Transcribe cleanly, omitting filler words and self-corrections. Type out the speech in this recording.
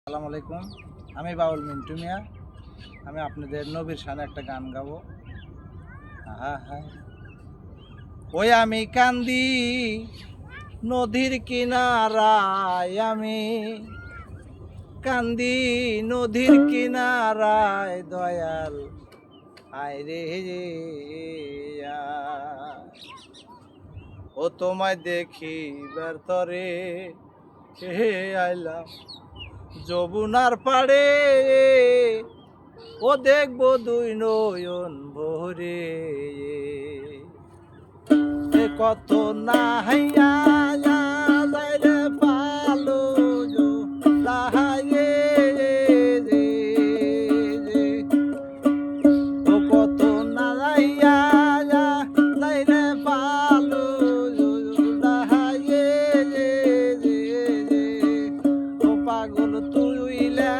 আসসালামু আলাইকুম। আমি বাউল মিন্টু মিয়া। আমি আপনাদের নবীর শানে একটা গান গাবো। আহা হা ওই আমি কান্দি নদীর কিনারায়, আমি কান্দি নদীর কিনারায়, দয়াল আয় রে আয়। ও তোমায় দেখিবার তরে হে আইলাম যমুনার পাড়ে, ও দেখবো দুই নয়ন ভরে, এ কত না হাইয়া যাইলে পালো লাহাইয়ে রে, ও কত না হাইয়া যাইলে পালো লাহাইয়ে রে, ও পাগল তুই লে